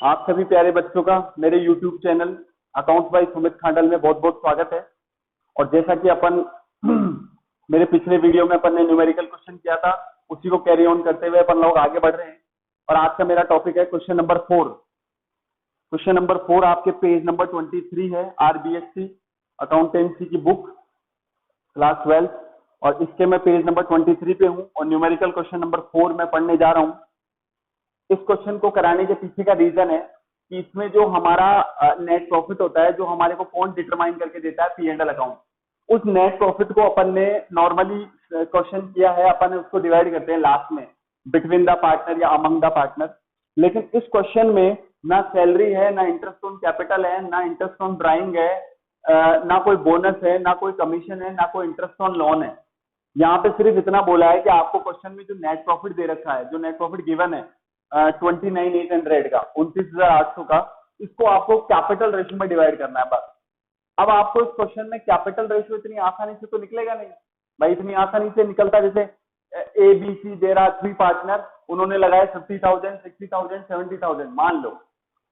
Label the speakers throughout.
Speaker 1: आप सभी प्यारे बच्चों का मेरे YouTube channel accounts by Sumit Khandal में बहुत बहुत स्वागत है। और जैसा कि अपन मेरे पिछले वीडियो में अपन ने न्यूमेरिकल क्वेश्चन किया था, उसी को कैरी ऑन करते हुए अपन लोग आगे बढ़ रहे हैं। और आज का मेरा टॉपिक है क्वेश्चन नंबर 4। क्वेश्चन नंबर 4 आपके पेज नंबर 23 है, RBSc अकाउंटेंसी की बुक क्लास 12, और इसके मैं पेज नंबर 23 पे हूँ और न्यूमेरिकल क्वेश्चन नंबर 4 में पढ़ने जा रहा हूँ। इस क्वेश्चन को कराने के पीछे का रीजन है कि इसमें जो हमारा नेट प्रॉफिट होता है, जो हमारे को कौन डिटरमाइन करके देता है, P&L अकाउंट, उस नेट प्रॉफिट को अपन ने नॉर्मली क्वेश्चन किया है, अपन उसको डिवाइड करते हैं लास्ट में बिटवीन द पार्टनर या अमंग द पार्टनर। लेकिन इस क्वेश्चन में ना सैलरी है, ना इंटरेस्ट ऑन कैपिटल है, ना इंटरेस्ट ऑन ड्राइंग है, ना कोई बोनस है, ना कोई कमीशन है, ना कोई इंटरेस्ट ऑन लोन है। यहाँ पे सिर्फ इतना बोला है कि आपको क्वेश्चन में जो नेट प्रॉफिट दे रखा है, जो नेट प्रॉफिट गिवन है 29,800 का, 29,800 का, इसको आपको कैपिटल रेशियो में डिवाइड करना है बस। अब आपको इस क्वेश्चन में कैपिटल रेशियो इतनी आसानी से तो निकलेगा नहीं भाई, इतनी आसानी से निकलता जैसे ABC दे रहा 3 पार्टनर, उन्होंने लगाए 50,000, 60,000, 70,000 मान लो,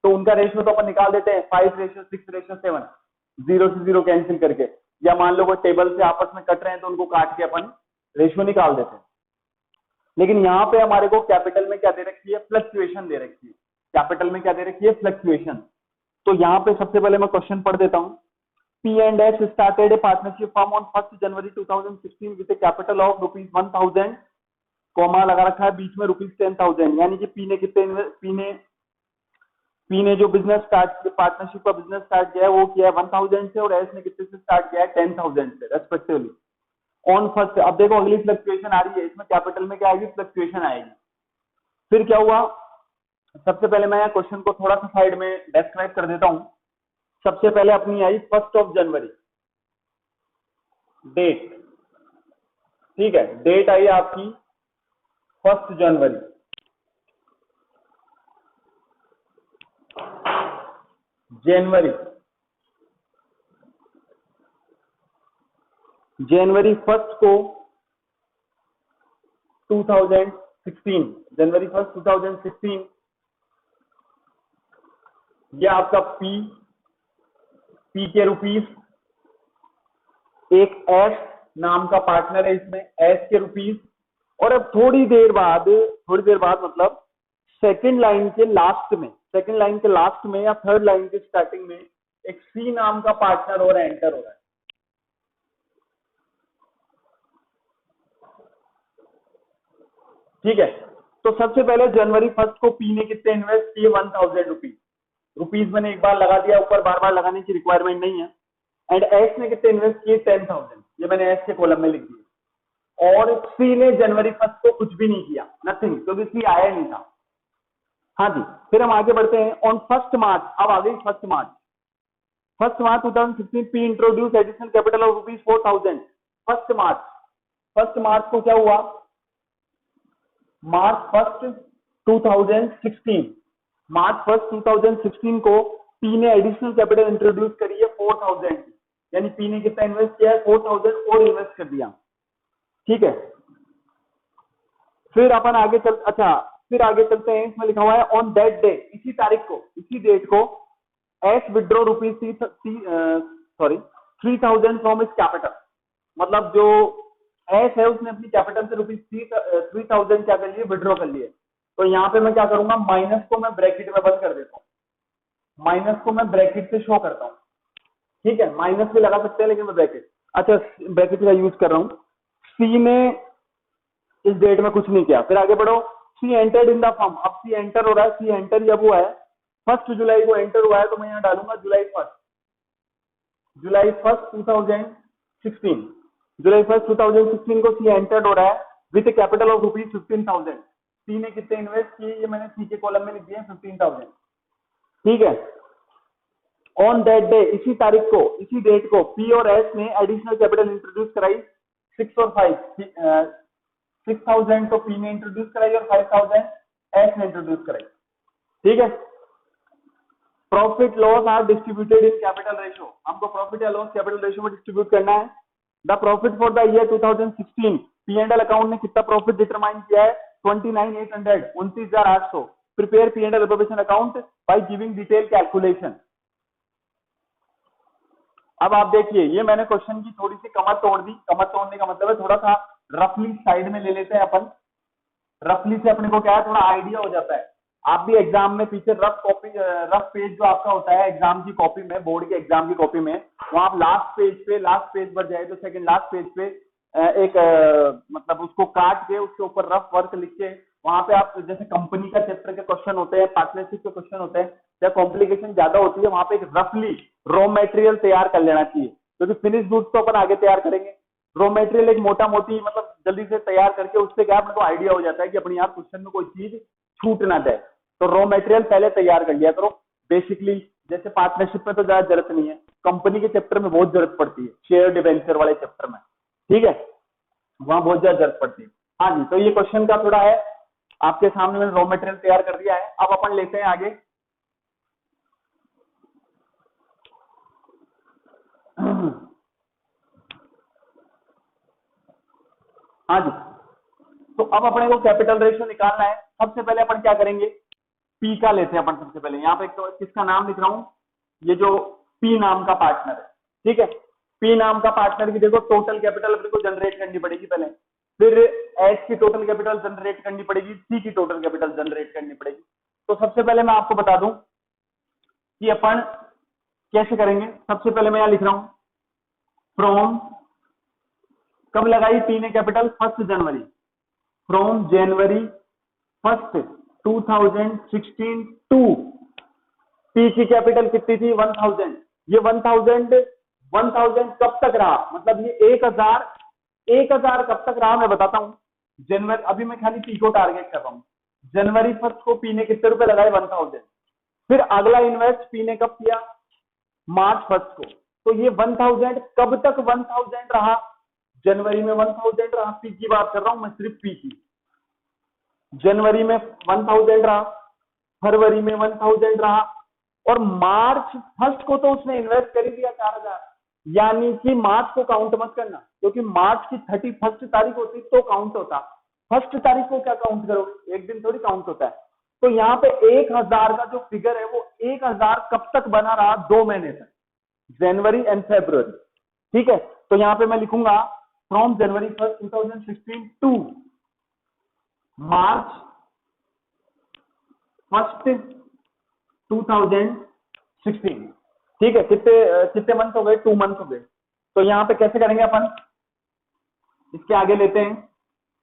Speaker 1: तो उनका रेशियो तो अपन निकाल देते हैं 5:6:7, 0 से 0 कैंसिल करके, या मान लो वो टेबल से आपस में कट रहे हैं तो उनको काट के अपन रेशियो निकाल देते हैं। लेकिन यहाँ पे हमारे को कैपिटल में क्या दे रखी है, फ्लक्चुएशन दे रखी है। कैपिटल में क्या दे रखी है, फ्लक्चुएशन। तो यहाँ पे सबसे पहले मैं क्वेश्चन पढ़ देता हूँ। P&S started a partnership firm on 1st January 2016 with a capital of ₹1,000, comma लगा रखा है बीच में ₹10,000, यानी कि P ने जो बिजनेस स्टार्ट, पार्टनरशिप का बिजनेस स्टार्ट किया है वो किया है 1,000 से, और S ने कितने से स्टार्ट किया है 10,000 से रेस्पेक्टिवली ऑन फर्स्ट। अब देखो अगली फ्लक्चुएशन आ रही है, इसमें कैपिटल में क्या आएगी, फ्लक्चुएशन आएगी। फिर क्या हुआ, सबसे पहले मैं क्वेश्चन को थोड़ा सा साइड में डिस्क्राइब कर देता हूं। सबसे पहले अपनी आई 1 जनवरी डेट, ठीक है, डेट आई आपकी 1 जनवरी। जनवरी 1 को 2016, जनवरी 1, 2016, ये आपका पी के रुपीस, एक एस नाम का पार्टनर है इसमें, एस के रुपीस। और अब थोड़ी देर बाद मतलब सेकंड लाइन के लास्ट में या थर्ड लाइन के स्टार्टिंग में एक सी नाम का पार्टनर और एंटर हो रहा है। ठीक है, तो सबसे पहले जनवरी 1 को पी ने कितने इन्वेस्ट किए, 1,000 रुपीज मैंने एक बार लगा दिया, ऊपर बार बार लगाने की रिक्वायरमेंट नहीं है। एंड एस ने कितने इन्वेस्ट किए, 10,000, ये मैंने एस के कॉलम में लिख दिया। और सी ने जनवरी 1 को कुछ भी नहीं किया, नथिंग, क्योंकि सी आया नहीं था। हाँ जी, फिर हम आगे बढ़ते हैं। ऑन 1 मार्च, अब आ गई 1 मार्च 2016, P introduce additional capital of ₹4,000। 1 मार्च को क्या हुआ, मार्च 1, 2016 को पी ने एडिशनल कैपिटल इंट्रोड्यूस करी है 4,000, यानी पी ने कितना इन्वेस्ट किया है, 4,000 और इन्वेस्ट कर दिया। ठीक है, फिर अपन आगे चलते हैं। इसमें लिखा हुआ है ऑन दैट डे, इसी डेट को S withdraw ₹3,000 from its capital. मतलब जो एस है उसने अपनी कैपिटल से ₹3,000 क्या कर लिए, विड्रॉ कर लिए। तो यहाँ पे मैं क्या करूंगा, माइनस को मैं ब्रैकेट में बंद कर देता हूँ, माइनस को मैं ब्रैकेट से शो करता हूँ। ठीक है, माइनस भी लगा सकते हैं लेकिन मैं ब्रैकेट का यूज कर रहा हूँ। सी ने इस डेट में कुछ नहीं किया। फिर आगे बढ़ो, सी एंटर्ड इन द फर्म। अब सी एंटर हो रहा है, सी एंटर जब हुआ है 1 जुलाई को एंटर हुआ है, तो मैं यहाँ डालूंगा जुलाई 1, 2016। जुलाई 1, 2016 को सी एंटर्ड हो रहा है विद कैपिटल ऑफ ₹15,000। सी ने कितने इन्वेस्ट किए, ये मैंने सी के कॉलम में लिख दिया 15,000। ठीक है, ऑन दैट डे, इसी डेट को पी और एस ने एडिशनल कैपिटल इंट्रोड्यूस कराई 6 और 5, 6,000 तो पी ने इंट्रोड्यूस कराई और 5,000 एस ने इंट्रोड्यूस कराई। ठीक है, profit loss are distributed in capital ratio. हमको प्रॉफिट या लॉस कैपिटल रेशियो में डिस्ट्रीब्यूट करना है। The profit for the year 2016, P&L account ने कितना प्रॉफिट डिटरमाइन किया है, 29,800, 29,800। Prepare P&L absorption account by giving detail calculation. अब आप देखिए, ये मैंने क्वेश्चन की थोड़ी सी कमर तोड़ दी। कमर तोड़ने का मतलब है थोड़ा सा रफली साइड में ले लेते हैं अपन। रफली से अपने को क्या है, थोड़ा आइडिया हो जाता है। आप भी एग्जाम में पीछे रफ कॉपी, रफ पेज जो आपका होता है एग्जाम की कॉपी में, बोर्ड के एग्जाम की कॉपी में, वहां आप लास्ट पेज पर जाए तो सेकंड लास्ट पेज पे एक मतलब उसको काट के उसके ऊपर रफ वर्क लिख के वहां पे आप जैसे कंपनी का चैप्टर के क्वेश्चन होते हैं, पार्टनरशिप के क्वेश्चन होते हैं, या कॉम्प्लिकेशन ज्यादा होती है, वहां पे एक रफली रॉ मटेरियल तैयार कर लेना चाहिए, क्योंकि फिनिश गुड्स तो अपन आगे तैयार करेंगे। रॉ मटेरियल एक मोटा मोटी मतलब जल्दी से तैयार करके उससे क्या अपने को आइडिया हो जाता है कि अपनी यहाँ क्वेश्चन में कोई चीज छूट ना जाए। तो रॉ मटेरियल पहले तैयार कर लिया करो। बेसिकली जैसे पार्टनरशिप में तो ज्यादा जरूरत नहीं है, कंपनी के चैप्टर में बहुत जरूरत पड़ती है, शेयर डिवेंचर वाले चैप्टर में, ठीक है, वहां बहुत ज्यादा जरूरत पड़ती है। हाँ जी, तो ये क्वेश्चन का थोड़ा है, आपके सामने मैंने रॉ मटेरियल तैयार कर दिया है। अब अपन लेते हैं आगे। हाँ जी, तो अब अपने को कैपिटल रेशियो निकालना है। सबसे पहले अपन क्या करेंगे, पी का लेते हैं अपन। सबसे पहले यहाँ पे तो किसका नाम लिख रहा हूं, ये जो पी नाम का पार्टनर है, ठीक है। पी नाम का पार्टनर की देखो टोटल कैपिटल अपने को जनरेट करनी पड़ेगी पहले, फिर एच की टोटल कैपिटल जनरेट करनी पड़ेगी, सी की टोटल कैपिटल जनरेट करनी पड़ेगी। तो सबसे पहले मैं आपको बता दूं कि अपन कैसे करेंगे। सबसे पहले मैं यहां लिख रहा हूं फ्रॉम, कब लगाई पी ने कैपिटल, 1 जनवरी, फ्रॉम जनवरी 1 2016 टू, पी की कैपिटल कितनी थी, 1000। ये 1000 कब तक रहा, मतलब ये 1000 कब तक रहा मैं बताता हूं। जनवरी, अभी मैं खाली पी को टारगेट कर रहा हूं। जनवरी 1 को पी ने कितने रुपए लगाए, 1000। फिर अगला इन्वेस्ट पी ने कब किया, मार्च 1 को। तो ये 1000 कब तक 1000 रहा, जनवरी में 1000 रहा। पी की बात कर रहा हूं मैं, सिर्फ पी की। जनवरी में 1000 रहा, फरवरी में 1000 रहा, और मार्च 1 को तो उसने इन्वेस्ट कर ही दिया 4000। यानी कि मार्च को काउंट मत करना, क्योंकि मार्च की 31 तारीख होती तो काउंट होता। 1 तारीख को क्या काउंट करोगे, एक दिन थोड़ी काउंट होता है। तो यहाँ पे 1000 का जो फिगर है वो 1000 कब तक बना रहा, 2 महीने तक, जनवरी एंड फेब्रुवरी, ठीक है। तो यहाँ पे मैं लिखूंगा फ्रॉम जनवरी 1 2016 टू मार्च 1 2016, ठीक है। कितने कितने मंथ हो गए, 2 मंथ हो गए। तो यहाँ पे कैसे करेंगे अपन, इसके आगे लेते हैं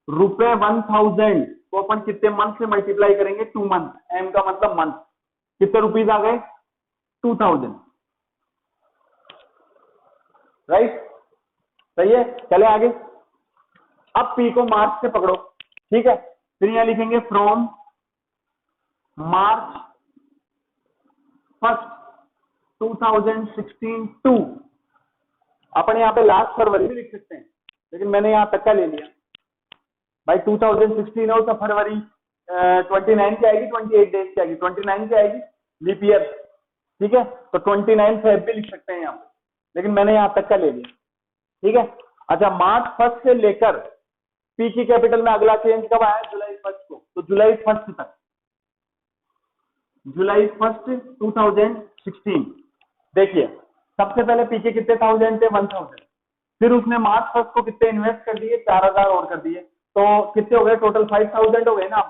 Speaker 1: रुपए 1000 को अपन कितने मंथ से मल्टीप्लाई करेंगे, 2 मंथ, एम का मतलब मंथ, कितने रुपीज आ गए, 2000, राइट, सही है। चले आगे। अब पी को मार्च से पकड़ो, ठीक है। फिर यहां लिखेंगे फ्रॉम मार्च 1 2016 टू, अपन यहाँ पे लास्ट फरवरी भी लिख सकते हैं, लेकिन मैंने यहाँ तक का ले लिया भाई। 2016 है तो फरवरी 29 की आएगी, 28 डेज की आएगी, 29 की आएगी, लीप ईयर, ठीक है। तो 29 फेब भी लिख सकते हैं यहाँ पे, लेकिन मैंने यहाँ तक का ले लिया, ठीक है। अच्छा, मार्च 1 से लेकर पी की कैपिटल में अगला चेंज कब आया, जुलाई 1 को। तो जुलाई 1 तक, जुलाई 1 2016। देखिए सबसे पहले पी के कितने 1000 थे, 1000। फिर उसने मार्च 1 को कितने इन्वेस्ट कर दिए, 4000 और कर दिए, तो कितने हो गए टोटल, 5000 हो गए ना।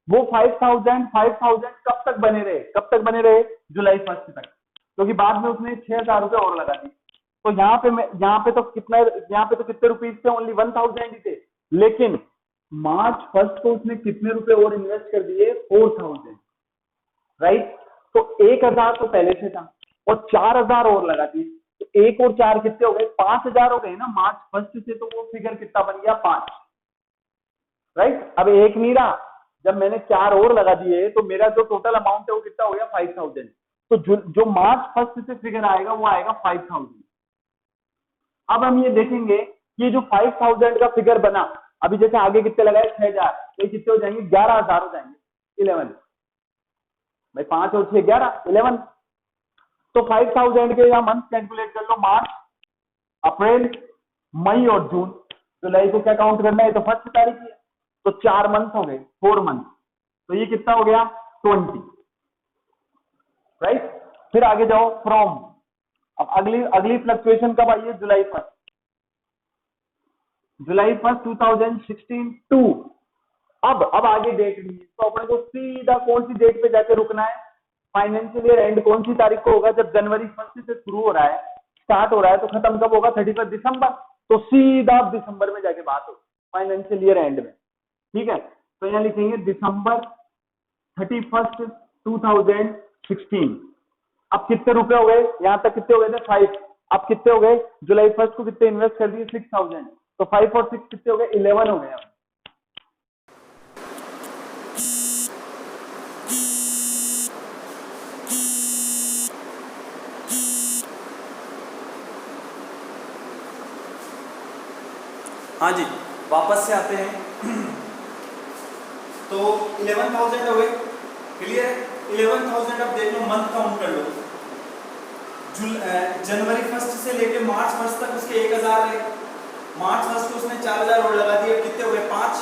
Speaker 1: वो 5000 कब तक बने रहे, कब तक बने रहे, जुलाई 1 तक, क्योंकि बाद में उसने 6000 रुपए और लगा दिए। तो यहाँ पे तो कितना, यहाँ पे तो कितने रुपीज थे, ओनली 1000 ही थे, लेकिन मार्च 1 को उसने कितने रुपए और इन्वेस्ट कर दिए, 4000, राइट। तो 1000 तो पहले से था और 4000 और लगा दिए, तो 1 और 4 कितने हो गए, 5000 हो गए ना मार्च 1 से। तो वो फिगर कितना बन गया, 5, राइट। अब 1 नहीं रहा, जब मैंने 4 और लगा दिए तो मेरा जो टोटल अमाउंट है वो कितना हो गया, 5000। तो जो मार्च 1 से फिगर आएगा वो आएगा 5000। अब हम ये देखेंगे कि ये जो 5000 का फिगर बना, अभी जैसे आगे कितने लगाए, 6000, तो कितने हो जाएंगे, 11000 हो जाएंगे, 11 भाई, 5 और 6 11, 11। तो 5000 के यहाँ मंथ कैलकुलेट कर लो, मार्च, अप्रैल, मई और जून। जुलाई को क्या काउंट करना है, तो 1 तारीख है, तो 4 मंथ हो गए, 4 मंथ। तो ये कितना हो गया, 20, राइट। फिर आगे जाओ फ्रॉम, अब अगली फ्लक्चुएशन कब आई है? जुलाई 1, जुलाई 1 2016 टू, अब आगे डेट नहीं है, तो अपने को सीधा कौन सी डेट पे जाके रुकना है? फाइनेंशियल ईयर एंड कौन सी तारीख को होगा? जब जनवरी 1 से शुरू हो रहा है, स्टार्ट हो रहा है, तो खत्म कब होगा? 31 दिसंबर। तो सीधा दिसंबर में जाके बात हो, फाइनेंशियल ईयर एंड में, ठीक है। तो यहाँ लिखेंगे दिसंबर 31 2016। अब कितने रुपए हो गए? यहाँ तक कितने हो गए थे? 5। अब कितने हो गए? जुलाई 1 को कितने इन्वेस्ट कर दिए? 6000। तो 5 और 6 कितने हो गए? 11 हो गए। अब
Speaker 2: हाँ जी, वापस से आते हैं। तो 11,000 हो गए, क्लियर। 11,000 अब देख लो, मंथ काउंट कर लो। जनवरी 1 से लेके मार्च 1 तक उसके 1000 है। मार्च 1 को उसने 4000 और लगा दिए, कितने हो गए? 5।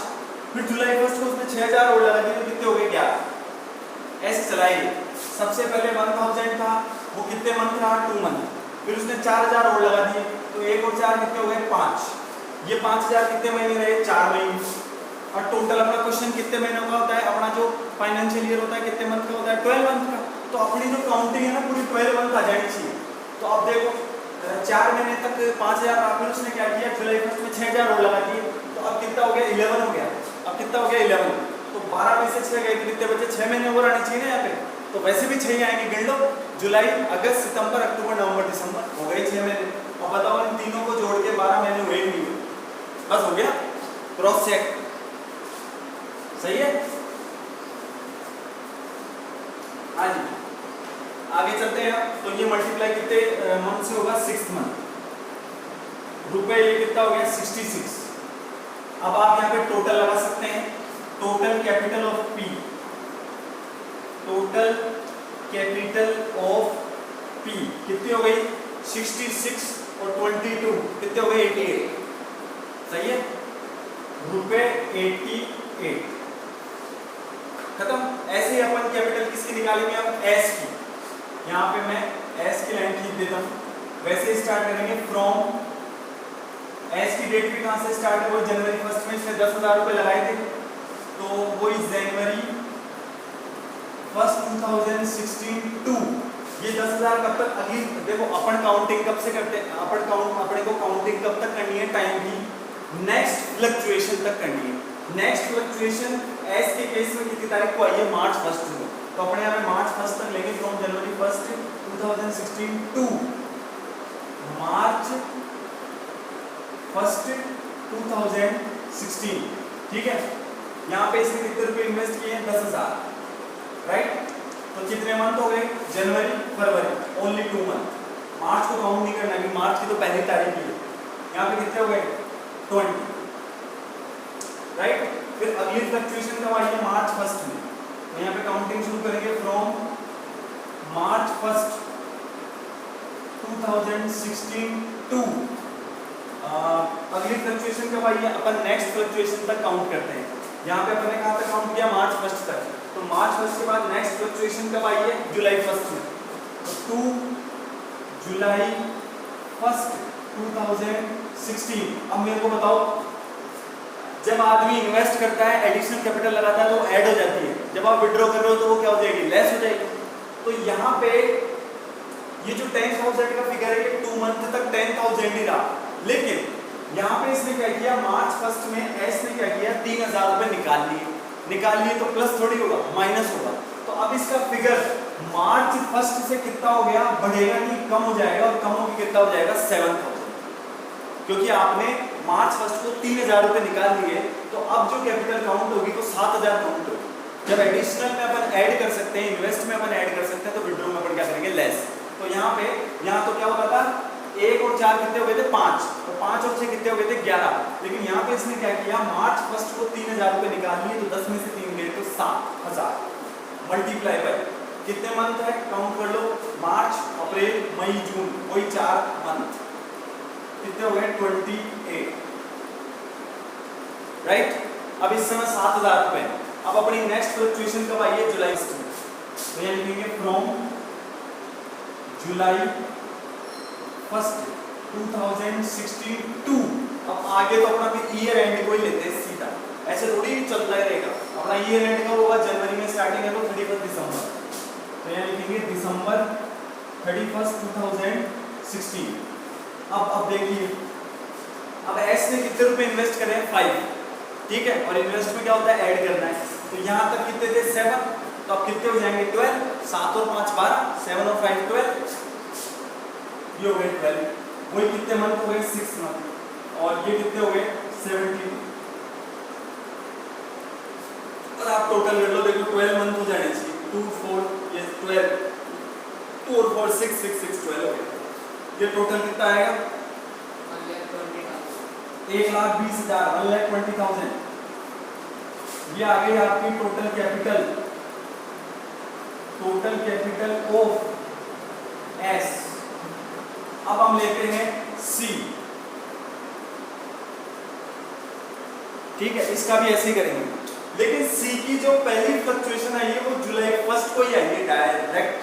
Speaker 2: फिर जुलाई 1 को उसने 6000 और लगा दिए, तो कितने हो गए? 11। ऐसे चलाइए। सबसे पहले 1000 था, वो कितने मंथ रहा? 2 मंथ। फिर उसने 4000 और लगा दिए, तो 1 और 4 कितने हो गए? 5। ये 5000 कितने महीने रहे? 4 महीने। और टोटल अपना क्वेश्चन कितने महीनों का होता है? अपना जो फाइनेंशियल ईयर होता है कितने मंथ का होता है? 12 मंथ का। तो अपनी जो काउंटिंग है ना, पूरी 12 मंथ आ जानी चाहिए। तो अब देखो 4 महीने तक 5000, फिर उसने क्या किया? जुलाई 1 में 6000 और लगा दिए, तो अब कितना हो गया? 11 हो गया। अब कितना हो गया? 11। तो 12 में से 6 गए, कितने बचे? 6 महीने और आने चाहिए ना यहाँ पे। तो वैसे भी 6 ही आएंगे, गिन लो। जुलाई, अगस्त, सितंबर, अक्टूबर, नवंबर, दिसंबर, हो गए 6 महीने। अब बताओ इन तीनों को जोड़ के 12 महीने हुए नहीं हुए? बस हो गया, क्रॉस चेक। सही है। हाँ जी, आगे चलते हैं। तो ये मल्टीप्लाई कितने मंथ से होगा? 6 मंथ। रुपए ये कितना हो गया? 66। अब आप यहाँ पे टोटल लगा सकते हैं। Total capital of P, total capital of P कितनी हो गई? 66 और 22 कितने हो गए? 88। सही है। रुपए 88 खत्म। ऐसे ही अपन कैपिटल किसकी निकालेंगे? हम एस की। यहाँ पे मैं एस की लाइन खींच देता हूँ। वैसे ही स्टार्ट करेंगे फ्रॉम। एस की डेट भी कहाँ से स्टार्ट है? वो जनवरी 1 में इसने 10,000 रुपए लगाए थे, तो वो इस जनवरी 1 2016 टू ये 10,000 कब तक? अगली देखो, अपन काउंटिंग कब से करते हैं? अपने को काउंटिंग कब तक करनी है? टाइम की नेक्स्ट फ्लक्चुएशन तक करनी है। नेक्स्ट फ्लक्चुएशन एस के केस में कितनी तारीख को आई है? मार्च 1 को। तो अपने यहाँ पे मार्च 1 तक लेंगे, फ्रॉम जनवरी 1 2016 टू मार्च 1 2016। ठीक है। यहाँ पे इसने कितने रुपए इन्वेस्ट किए हैं? 10,000, राइट। तो कितने मंथ हो गए? जनवरी, फरवरी, ओनली 2 मंथ। मार्च को काउंट नहीं करना, कि मार्च की तो पहली तारीख ही है। यहाँ पे कितने हो गए? 20, राइट। फिर अगली फ्लक्चुएशन कब आई है? मार्च 1 में। तो यहाँ पे काउंटिंग शुरू करेंगे फ्रॉम मार्च 1 2016 टू अगली फ्लक्चुएशन कब आई है? अपन नेक्स्ट फ्लक्चुएशन तक काउंट करते हैं। यहाँ पे अपन ने कहाँ तक काउंट किया? मार्च 1 तक। तो मार्च 1 के बाद नेक्स्ट फ्लक्चुएशन कब आई है? जुलाई 1 में। तो 2 जुलाई 1 2016। अब मेरे को बताओ, जब आदमी इन्वेस्ट करता है, एडिशनल कैपिटल लगाता है, तो वो ऐड हो जाती है। जब आप विड्रॉ कर रहे हो तो वो क्या हो जाएगी? लेस हो जाएगी। तो यहाँ पे ये जो 10,000 का फिगर है, ये 2 मंथ तक 10,000 ही रहा। लेकिन यहाँ पे इसने क्या किया? मार्च 1 में एस ने क्या किया? 3,000 रुपए निकाल लिए। तो प्लस थोड़ी होगा, माइनस होगा। तो अब इसका फिगर मार्च 1 से कितना हो गया? बढ़ेगा नहीं, कम हो जाएगा। और कम होकर कितना हो जाएगा? 7,000। क्योंकि आपने मार्च 1 को 3,000 रुपए निकाल लिए, तो अब जो कैपिटल काउंट होगी तो 7,000 काउंट होगी। जब एडिशनल में अपन ऐड कर सकते हैं, इन्वेस्ट में अपन ऐड कर सकते हैं, तो विड्रॉ में अपन क्या करेंगे? लेस। तो यहाँ तो क्या होता था? 1 और 4 कितने हो गए थे? 5। तो 5 और 6 कितने हो गए थे? 11। लेकिन यहाँ पे इसने क्या किया? मार्च 1 को 3,000 रुपए निकाल लिए, तो 10 में से 3 गए तो 7,000 मल्टीप्लाई बाय कितने मंथ है? काउंट कर लो। मार्च, अप्रैल, मई, जून, वही 4 मंथ। कितने हो गए? 28, राइट। अब इस समय 7,000 रुपए। अब अपनी नेक्स्ट फ्लक्चुएशन कब आई है? जुलाई में। तो ये लिखेंगे फ्रॉम जुलाई 1 2016 टू, अब आगे तो अपना फिर ईयर एंड को ही लेते हैं सीधा, ऐसे थोड़ी चलता ही रहेगा। अपना ईयर एंड कब होगा? जनवरी में स्टार्टिंग है तो 31 दिसंबर। तो यहाँ लिखेंगे दिसंबर 31 2016। अब देखिए, अब एस ने कितने रुपए इन्वेस्ट करें? 5, ठीक है। और इन्वेस्ट में क्या होता है? ऐड करना है। तो यहाँ तक कितने थे? 7, तो अब कितने हो जाएंगे? 12, 7 और 5 12, 7 और 5 12, ये हो गए 12। वही कितने मंथ हो गए? 6 मंथ। और ये कितने हो गए? 17। और आप टोटल कर लो, देखो 12 मंथ हो जाने चाहिए। 2 4 ये 12, 2 और 4 6 6 6 12 हो गया। ये टोटल कितना आएगा? 1,20,000, 1,20,000। ये आ गई आपकी टोटल कैपिटल ऑफ एस। अब हम लेते हैं सी, ठीक है। इसका भी ऐसे ही करेंगे, लेकिन सी की जो पहली फ्लक्चुएशन आई है वो जुलाई 1 को ही आई है डायरेक्ट।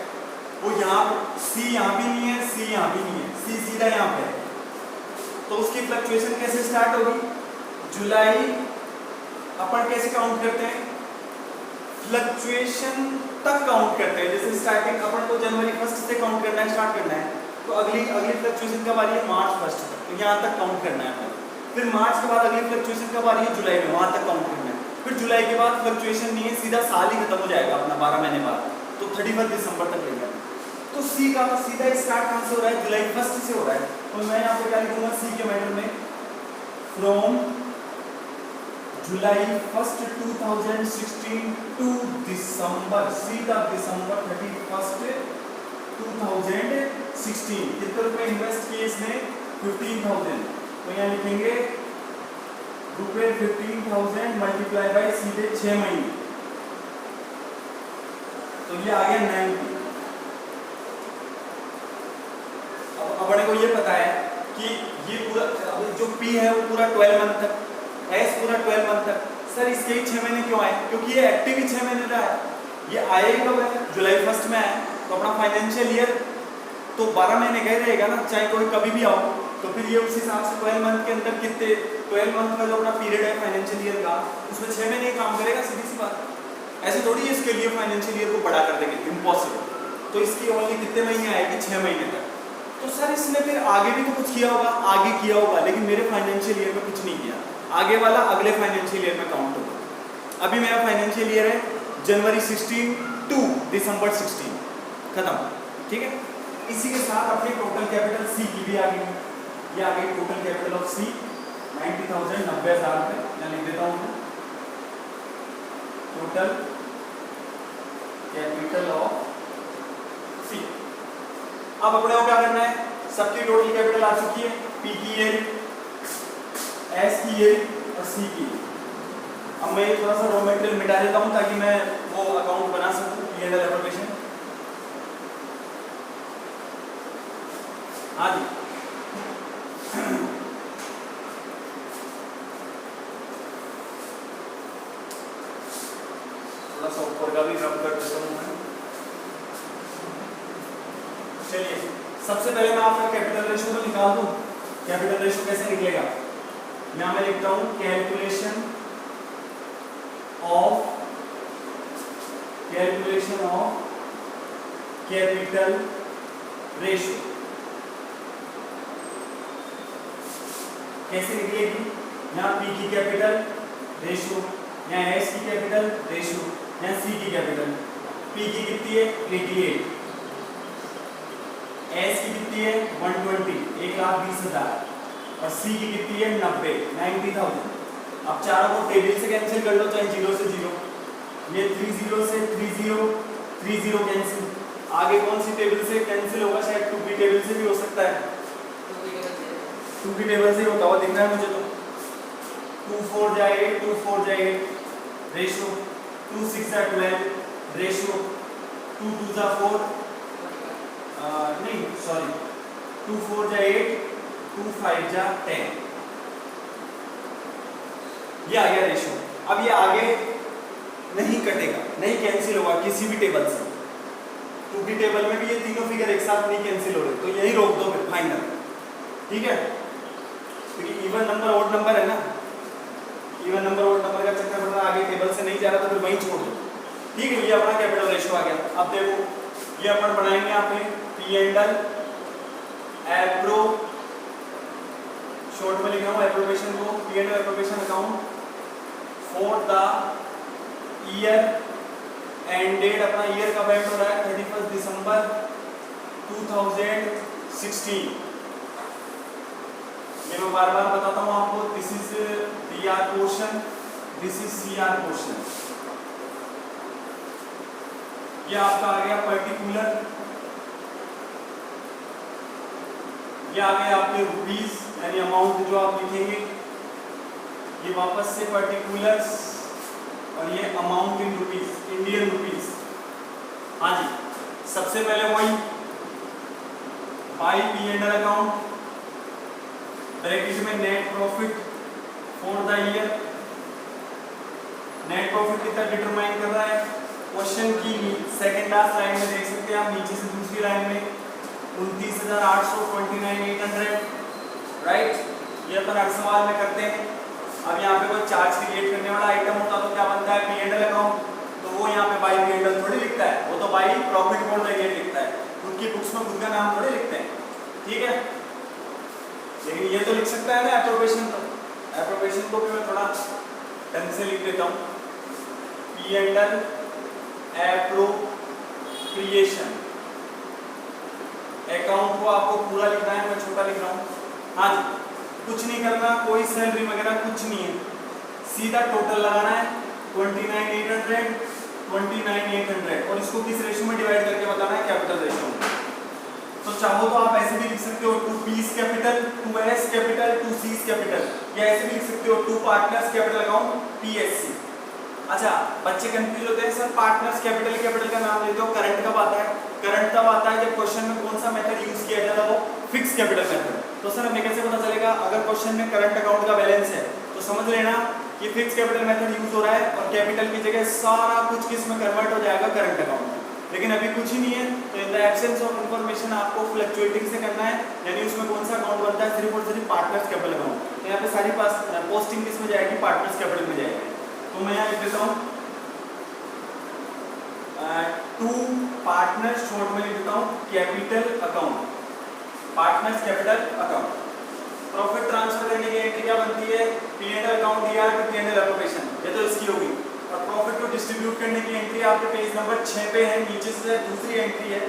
Speaker 2: वो यहाँ सी यहाँ भी नहीं है, सी यहाँ भी नहीं है, सी सीधा यहाँ पे है। तो उसकी फ्लक्चुएशन कैसे स्टार्ट होगी? जुलाई, अपन कैसे काउंट करते हैं? फ्लक्चुएशन तक काउंट करते हैं। जैसे स्टार्टिंग अपन को जनवरी 1 से काउंट करना है, स्टार्ट करना है, तो अगली फ्लक्चुएशन कब आ रही है? मार्च 1 तक, तो यहाँ तक काउंट करना है। फिर मार्च के बाद अगली फ्लक्चुएशन कब आ रही है? जुलाई में, वहां तक काउंट करना है। फिर जुलाई के बाद फ्लक्चुएशन नहीं है, सीधा साल ही खत्म हो जाएगा अपना 12 महीने बाद, तो 31 दिसंबर तक लेगा। तो सी का सीधा स्टार्ट कहां से हो रहा है? जुलाई 1 से हो रहा है। तो मैं यहाँ पे क्या लिखूंगा? सी के मैटर में फ्रॉम जुलाई 1 2016 टू दिसंबर, सीधा दिसंबर 31 2016। कितने रुपए इन्वेस्ट किए इसने? 15,000। तो यहाँ लिखेंगे रुपए 15,000 मल्टीप्लाई बाई सीधे 6 महीने, तो ये आ गया 90। अब अपने को ये पता है कि ये पूरा जो P है वो पूरा 12 मंथ तक, S पूरा 12 मंथ तक। सर इसके ही 6 महीने क्यों आए? क्योंकि ये एक्टिव ही 6 महीने रहा है। ये आया ही कब है? जुलाई 1 में आया। तो अपना फाइनेंशियल ईयर तो 12 महीने का ही रहेगा ना, चाहे कोई कभी भी आओ। तो फिर ये उस हिसाब से 12 मंथ के अंदर कितने, 12 मंथ का जो अपना पीरियड है फाइनेंशियल ईयर का, उसमें 6 महीने काम करेगा, सीधी सी बात। ऐसे थोड़ी है इसके लिए फाइनेंशियल ईयर को बड़ा कर देंगे, इम्पॉसिबल। तो इसकी ओनली कितने महीने आएगी? 6 महीने तक। तो सर इसने फिर आगे भी तो कुछ किया होगा, आगे किया होगा, लेकिन मेरे फाइनेंशियल ईयर में कुछ नहीं किया। आगे वाला अगले फाइनेंशियल ईयर में काउंट होगा। अभी मेरा फाइनेंशियल ईयर है जनवरी 16 टू दिसंबर 16, खत्म, ठीक है। इसी के साथ अपनी टोटल कैपिटल सी की भी आ गई। ये आ गई टोटल कैपिटल ऑफ सी 90,000, 90,000 रुपए। मैं लिख देता हूँ टोटल कैपिटल ऑफ सी। अब अपने को क्या करना है? सबकी टोटल कैपिटल आ चुकी है, पी की ईयर, एस की ईयर और सी की। अब मैं थोड़ा सा रॉ मटेरियल मिटा देता हूँ ताकि मैं वो अकाउंट बना सकूँ, P&L एप्लीकेशन। हाँ जी, थोड़ा सा ऊपर का भी रब कर देता हूँ मैं। चलिए, सबसे पहले मैं आपका कैपिटल रेशियो को निकाल दूं। कैपिटल रेशियो कैसे निकलेगा? यहाँ मैं लिखता हूँ कैलकुलेशन ऑफ कैपिटल रेशियो। कैसे निकलेगी? यहाँ P की कैपिटल रेशियो, यहाँ S की कैपिटल रेशियो, यहाँ C की कैपिटल। P की कितनी है? 88, S की कितनी है? 120, 1,20,000, और C की कितनी है? 90, 90,000। अब चारों को टेबल से कैंसिल कर लो, चाहे 0 से 0। ये 30 से 30 कैंसिल। आगे कौन सी टेबल से कैंसिल होगा? शायद 2 की टेबल से भी हो सकता है। 2 की टेबल से होता हुआ दिख रहा है मुझे। तो 2 4 जाएगा, 2 4 जाएगा रेशियो, 2 6 जा 12 रेशियो, 2 2 जा 4, नहीं सॉरी, 2 4 जा 8, 2 5 जा 10। ये आ गया रेशियो। अब ये आगे नहीं कटेगा, नहीं कैंसिल होगा किसी भी टेबल से, क्योंकि टेबल में भी ये तीनों फिगर एक साथ नहीं कैंसिल हो रहे, तो यही रोक दो फिर फाइनल। ठीक है, क्योंकि इवन नंबर ऑड नंबर है ना, इवन नंबर ऑड नंबर का चक्कर पड़ रहा, आगे टेबल से नहीं जा रहा तो फिर वहीं छोड़ दो। ठीक है, ये अपना कैपिटल रेशियो आ गया। अब देखो ये अपन बनाएंगे यहाँ पे P and L appro, short में लिख रहा हूँ एप्रोप्रिएशन को, P and L appropriation account for the year end date, अपना ईयर कब एंड हो रहा है 31 दिसंबर 2016। ये मैं बार बार बताता हूँ आपको, this is D R portion, this is C R portion. ये आपका आ गया पर्टिकुलर, ये आ गया आपके रुपीस यानी अमाउंट जो आप लिखेंगे, ये वापस से पर्टिकुलर्स और ये amount in rupees, Indian rupees. हाँ जी, सबसे पहले वही by P and L account, bracket में net profit for the year, net profit कितना डिटरमाइन कर रहा है, क्वेश्चन की सेकंड लास्ट लाइन में देख सकते हैं आप, नीचे से दूसरी लाइन में 29,829,800, राइट। ये अपन हर सवाल में करते हैं। अब यहाँ पे कोई चार्ज क्रिएट करने वाला आइटम होता तो क्या बनता है पी एंड एल अकाउंट, तो वो यहाँ पे बाई पी एंड एल थोड़ी लिखता है, वो तो by profit for the year लिखता है, खुद की बुक्स में खुद का नाम थोड़ी लिखते हैं। ठीक है, लेकिन ये तो लिख सकता है ना एप्रोप्रिएशन, तो एप्रोप्रिएशन को भी मैं थोड़ा ढंग से लिख देता हूँ, P and L appropriation account को आपको पूरा लिखना है, मैं छोटा लिख रहा हूँ। हाँ जी, कुछ नहीं करना, कोई सैलरी वगैरह कुछ नहीं है, सीधा टोटल लगाना है 29,800 29,800 और इसको किस रेशियो में डिवाइड करके बताना है, कैपिटल रेशियो में। तो चाहो तो आप ऐसे भी लिख सकते हो 2 P's capital 2 S capital 2 C's capital, या ऐसे भी लिख सकते हो 2 पार्टनर्स कैपिटल अकाउंट PSC। अच्छा, बच्चे कंफ्यूज होते हैं सर पार्टनर्स कैपिटल का नाम लेते हो, करंट कब आता है, करंट तब आता है जब क्वेश्चन में कौन सा मेथड यूज किया जाता है, वो फिक्स कैपिटल मेथड। तो सर हमें कैसे पता चलेगा, अगर क्वेश्चन में करंट अकाउंट का बैलेंस है तो समझ लेना कि फिक्स कैपिटल मेथड यूज हो रहा है और कैपिटल की जगह सारा कुछ किस में कन्वर्ट हो जाएगा, करंट अकाउंट में। लेकिन अभी कुछ ही नहीं है, तो in the absence of information आपको फ्लक्चुएटिंग से करना है, यानी उसमें कौन सा अकाउंट बनता है, सिर्फ और सिर्फ पार्टनर्स कैपिटल अकाउंट। तो यहाँ पे सारी पोस्टिंग किस में जाएगी, पार्टनर्स कैपिटल में जाएगी। तो मैं यहाँ लिख देता हूँ 2 पार्टनर्स, शॉर्ट में लिख देता हूँ capital account, partners capital account. Profit transfer करने की एंट्री क्या बनती है, पी एंड एल अकाउंट दिया है, पी एंड एल एप्रोप्रिएशन, ये तो इसकी होगी। और प्रॉफिट को डिस्ट्रीब्यूट करने की एंट्री आपके पेज नंबर 6 पे है, नीचे से दूसरी एंट्री है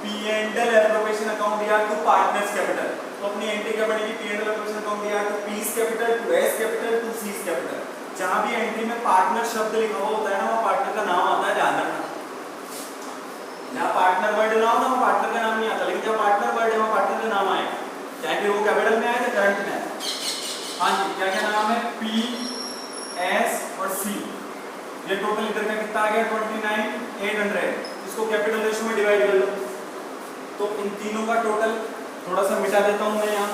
Speaker 2: P and L appropriation account दिया टू पार्टनर्स कैपिटल। तो अपनी एंट्री क्या बनेगी, P and L appropriation account दिया to P's capital to S capital to C's capital. जहां भी एंट्री में पार्टनर शब्द लिखा हुआ होता है ना, वहां पार्टनर का नाम आता है, ध्यान रखना। जहां पार्टनर वर्ड ना हो ना, वहां पार्टनर का नाम नहीं आता, लेकिन जब पार्टनर वर्ड है वहां पार्टनर का नाम आएगा, चाहे फिर वो कैपिटल में आए या करंट में आए। हाँ जी, क्या क्या नाम है, पी एस और सी। ये टोटल इधर का कितना आ गया 29,800, इसको कैपिटल रेशियो में डिवाइड कर लो, तो इन तीनों का टोटल थोड़ा सा मिटा देता हूं मैं यहाँ।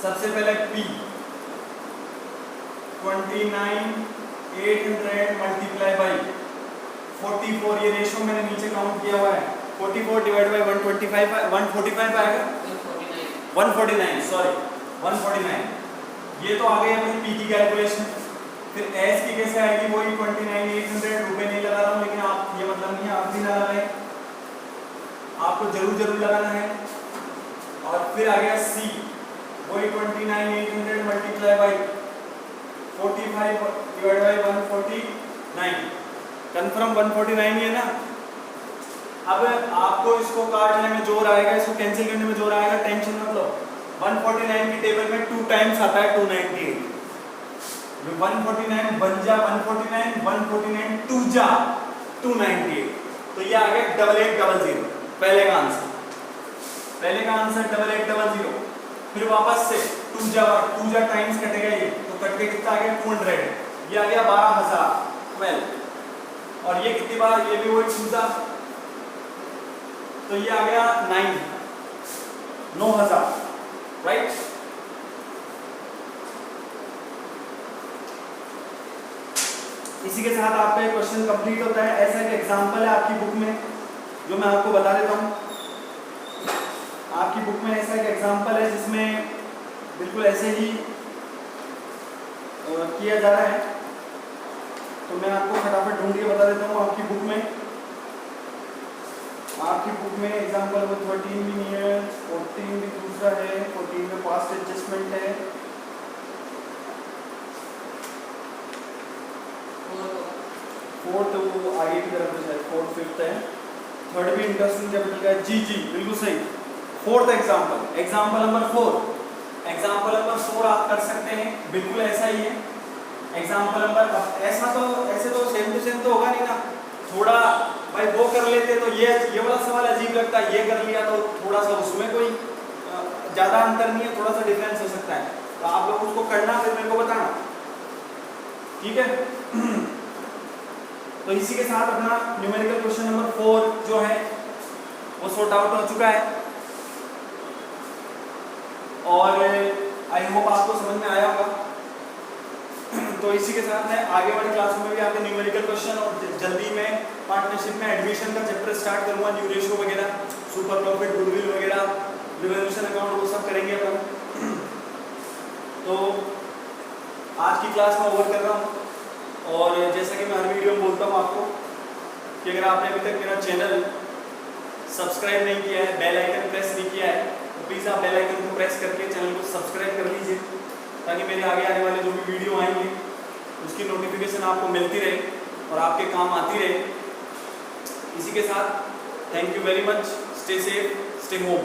Speaker 2: सबसे पहले P 29,800 मल्टीप्लाई बाई 44, ये रेशियो मैंने नीचे काउंट किया हुआ है, 44 डिवाइड बाई 125 145 आएगा 149, सॉरी 149। ये तो आ गई अपनी P की कैलकुलेशन। फिर S की कैसे आएगी, वही 29,800, रुपए नहीं लगा रहा हूँ, लेकिन आप ये मतलब नहीं है आप भी ना लगाएं, आपको जरूर लगाना है। और फिर आ गया C, वही 29,800 multiply by 45 divide by 149, confirm 149 ही है ना। अब आपको इसको काटने में जोर आएगा, इसको कैंसिल करने में जोर आएगा, टेंशन मत लो। 149 की टेबल में 2 टाइम्स आता है 298, 149 बन जा 149, 149 2 जा 298, तो ये आ गया 8800, पहले का आंसर, पहले का आंसर 8800। फिर वापस से 2 जा टाइम्स कटेगा, ये तो कट के कितना आ गया 200, ये आ गया 12,012। और ये कितनी बार, ये भी वही 2 जा, तो ये आ गया 9, 9000, राइट। इसी के साथ आपका एक क्वेश्चन कंप्लीट होता है। ऐसा एक एग्जांपल है आपकी बुक में जो मैं आपको बता देता हूँ। आपकी बुक में ऐसा एक एग्जांपल है जिसमें बिल्कुल ऐसे ही किया जा रहा है, तो मैं आपको फटाफट ढूंढ के बता देता हूँ। आपकी बुक में एग्जांपल में 13 भी नहीं है, 14 भी दूसरा है, 14 में पास्ट एडजस्टमेंट है, 4th वो आगे की तरफ है, 4th 5th है, 3rd भी इंटरेस्टिंग कैपिटल का है। जी बिल्कुल सही। 4th एग्जांपल नंबर 4 आप कर सकते हैं, बिल्कुल ऐसा ही है। एग्जांपल नंबर ऐसे तो सेम टू सेम तो होगा नहीं ना, थोड़ा भाई वो कर लेते तो ये वाला सवाल अजीब लगता है, ये कर लिया तो थोड़ा सा उसमें कोई ज़्यादा अंतर नहीं है, थोड़ा सा डिफरेंस हो सकता है। तो आप लोग उसको करना फिर मेरे को बताना, ठीक है। तो इसी के साथ अपना न्यूमेरिकल क्वेश्चन नंबर 4 जो है वो सॉर्ट आउट हो चुका है, और आई होप आपको समझ में आया होगा। तो इसी के साथ मैं आगे वाली क्लासों में भी आपके न्यूमेरिकल क्वेश्चन, और जल्दी में पार्टनरशिप में एडमिशन का चैप्टर स्टार्ट करूंगा, न्यू रेशियो वगैरह, सुपर प्रॉफिट, गुडविल वगैरह, रिवोल्यूशन अकाउंट, वो सब करेंगे अपन। तो आज की क्लास में ओवर कर रहा हूँ, और जैसा कि मैं हर वीडियो में बोलता हूँ आपको कि अगर आपने अभी तक मेरा चैनल सब्सक्राइब नहीं किया है, बेल आइकन प्रेस नहीं किया है, तो प्लीज़ आप बेल आइकन को प्रेस करके चैनल को सब्सक्राइब कर लीजिए, ताकि मेरे आगे आने वाले जो भी वीडियो आएंगे उसकी नोटिफिकेशन आपको मिलती रहे और आपके काम आती रहे। इसी के साथ thank you very much, stay safe, stay home.